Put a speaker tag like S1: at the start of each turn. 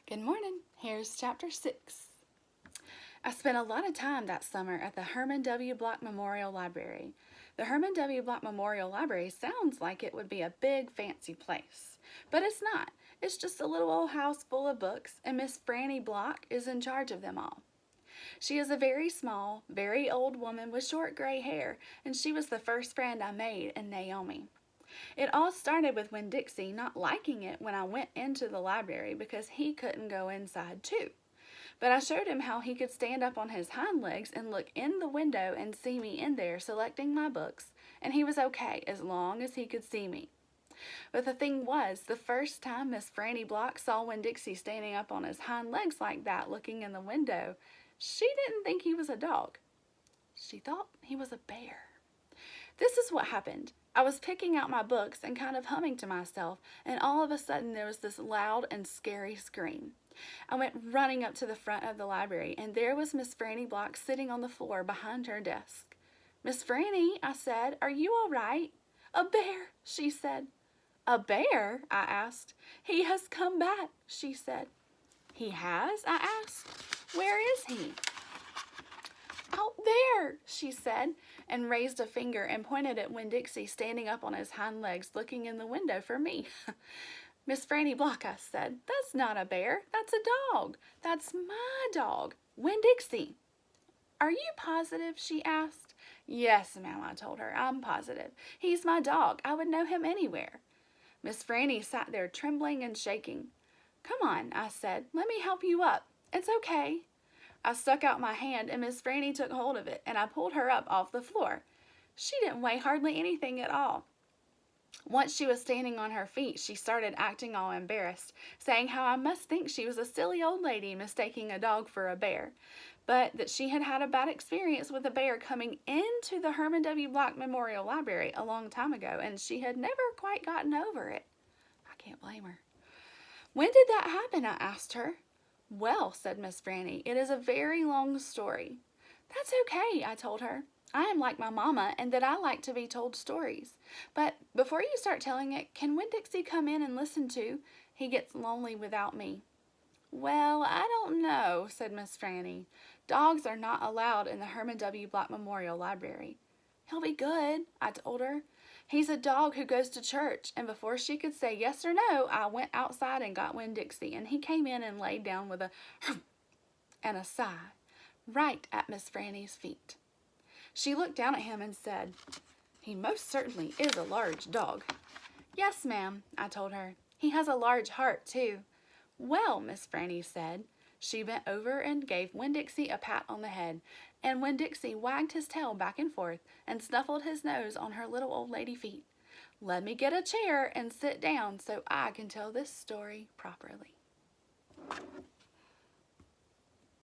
S1: Good morning. Here's chapter 6. I spent a lot of time that summer at the Herman W. Block Memorial Library. The Herman W. Block Memorial Library sounds like it would be a big, fancy place, but it's not. It's just a little old house full of books, and Miss Franny Block is in charge of them all. She is a very small, very old woman with short gray hair, and she was the first friend I made in Naomi. It all started with Winn-Dixie not liking it when I went into the library because he couldn't go inside too. But I showed him how he could stand up on his hind legs and look in the window and see me in there selecting my books, and he was okay as long as he could see me. But the thing was, the first time Miss Franny Block saw Winn-Dixie standing up on his hind legs like that looking in the window, she didn't think he was a dog. She thought he was a bear. This is what happened. I was picking out my books and kind of humming to myself, and all of a sudden there was this loud and scary scream. I went running up to the front of the library, and there was Miss Franny Block sitting on the floor behind her desk. "Miss Franny," I said, "are you all right?" "A bear," she said. "A bear?" I asked. "He has come back," she said. "He has?" I asked. "Where is he?" "Out there," she said, and raised a finger and pointed at Winn-Dixie standing up on his hind legs looking in the window for me. "Miss Franny Block," I said, "that's not a bear, that's a dog. That's my dog, Winn-Dixie." "Are you positive?" she asked. "Yes, ma'am," I told her. "I'm positive. He's my dog. I would know him anywhere." Miss Franny sat there trembling and shaking. "Come on," I said. "Let me help you up. It's okay." I stuck out my hand, and Miss Franny took hold of it, and I pulled her up off the floor. She didn't weigh hardly anything at all. Once she was standing on her feet, she started acting all embarrassed, saying how I must think she was a silly old lady mistaking a dog for a bear, but that she had had a bad experience with a bear coming into the Herman W. Block Memorial Library a long time ago, and she had never quite gotten over it. I can't blame her. "When did that happen?" I asked her. "Well," said Miss Franny, "it is a very long story." "That's okay," I told her. "I am like my mama, and that I like to be told stories. But before you start telling it, can Winn-Dixie come in and listen too? He gets lonely without me." "Well, I don't know," said Miss Franny. "Dogs are not allowed in the Herman W. Block Memorial Library." "He'll be good," I told her. "He's a dog who goes to church," and before she could say yes or no, I went outside and got Winn-Dixie, and he came in and laid down with a and a sigh right at Miss Franny's feet. She looked down at him and said, "He most certainly is a large dog." "Yes, ma'am," I told her. "He has a large heart, too." "Well," Miss Franny said. She bent over and gave Winn-Dixie a pat on the head, and Winn-Dixie wagged his tail back and forth and snuffled his nose on her little old lady feet. "Let me get a chair and sit down so I can tell this story properly."